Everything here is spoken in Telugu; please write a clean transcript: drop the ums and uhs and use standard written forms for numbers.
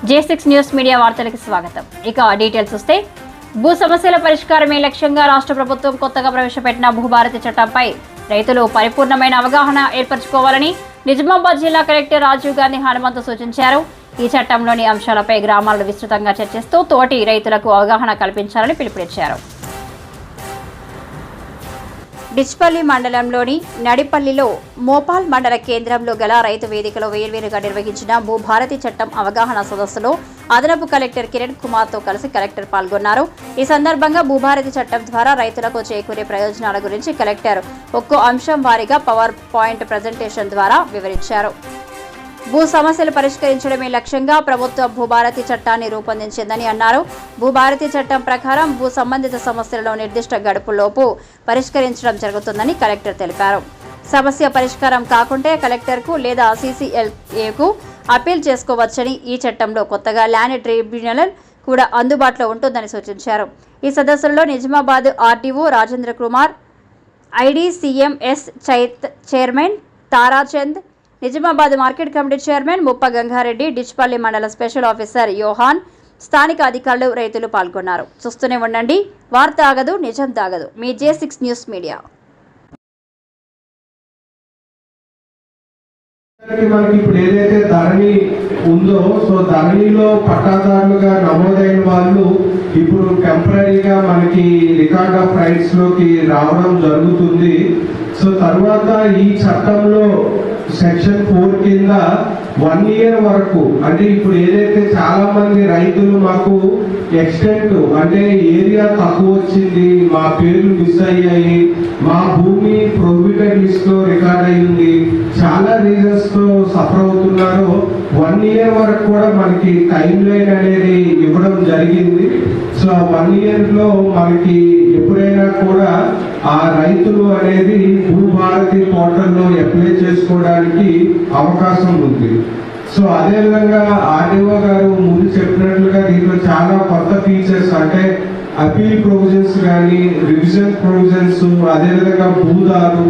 J6 న్యూస్ మీడియా వార్తలకు స్వాగతం. ఇక డీటెయిల్స్ వస్తే భూ సమస్యల పరిష్కారమే లక్ష్యంగా రాష్ట్ర ప్రభుత్వం కొత్తగా ప్రవేశపెట్టిన భూభారతి చట్టంపై రైతులు పరిపూర్ణమైన అవగాహన ఏర్పరచుకోవాలని నిజామాబాద్ జిల్లా కలెక్టర్ రాజీవ్ గాంధీ హనుమంతు సూచించారు. ఈ చట్టంలోని అంశాలపై గ్రామాల్లో విస్తృతంగా చర్చిస్తూ తోటి రైతులకు అవగాహన కల్పించాలని పిలుపునిచ్చారు. డిచ్పల్లి మండలంలోని నడిపల్లిలో మోపాల్ మండల కేంద్రంలో గల రైతు వేదికలో వేర్వేరుగా నిర్వహించిన భూభారతి చట్టం అవగాహన సదస్సులో అదనపు కలెక్టర్ కిరణ్ కుమార్తో కలిసి కలెక్టర్ పాల్గొన్నారు. ఈ సందర్భంగా భూభారతి చట్టం ద్వారా రైతులకు చేకూరే ప్రయోజనాల గురించి కలెక్టర్ ఒక్కో అంశం వారీగా పవర్ పాయింట్ ప్రజెంటేషన్ ద్వారా వివరించారు. భూ సమస్యలు పరిష్కరించడమే లక్ష్యంగా ప్రభుత్వం భూభారతి చట్టాన్ని రూపొందించిందని అన్నారు. భూభారతి చట్టం ప్రకారం భూ సంబంధిత సమస్యలను నిర్దిష్ట గడుపులోపు పరిష్కరించడం జరుగుతుందని కలెక్టర్ తెలిపారు. సమస్య పరిష్కారం కాకుంటే కలెక్టర్కు లేదా CCLAకు అప్పీల్ చేసుకోవచ్చని, ఈ చట్టంలో కొత్తగా ల్యాండ్ ట్రిబ్యునల్ కూడా అందుబాటులో ఉంటుందని సూచించారు. ఈ సదస్సులో Nizamabad RDO Rajendra Kumar, IDCMS chairman Tarachand, Nizamabad market committee chairman ముప్ప గంగారెడ్డి, డిచ్పల్లి మండల స్పెషల్ ఆఫీసర్ యోహాన్, స్థానిక అధికారులు, రైతులు పాల్గొన్నారు. చూస్తూనే ఉండండి, వార్త ఆగదు, నిజం తాగదు. మీ J6 న్యూస్ మీడియా. మనకి ఇప్పుడు ఏదైతే ధరణి ఉందో, సో ధరణిలో పట్టాదారులుగా నమోదైన వాళ్ళు ఇప్పుడు టెంపరీగా మనకి రికార్డ్ ఆఫ్ రైట్స్ లోకి రావడం జరుగుతుంది. సో తర్వాత ఈ చట్టంలో సెక్షన్ 4 కింద 1 year వరకు, అంటే ఇప్పుడు ఏదైతే చాలా మంది రైతులు మాకు ఎక్స్టెంట్ అంటే ఏరియా తక్కువ వచ్చింది, మా పేర్లు మిస్ అయ్యాయి, మా భూమి ప్రొహిబిటెడ్ లిస్ట్ లో రికార్డ్ అయ్యింది, చాలా రీజన్స్ తో సఫర్ అవుతున్నారు. 1 year వరకు కూడా మనకి టైం లైన్ అనేది ఇవ్వడం జరిగింది. సో 1 year లో మనకి ఎప్పుడైనా కూడా ఆ రైతులు అనేది భూభారతి పోర్టల్లో అప్లై చేసుకోవడానికి అవకాశం ఉంది. సో అదేవిధంగా RDO గారు ముందు చెప్పినట్లుగా దీంట్లో చాలా కొత్త ఫీచర్స్ అంటే అపీల్ ప్రొవిజన్స్ కానీ, రివిజన్ ప్రొవిజన్స్, అదేవిధంగా భూదారు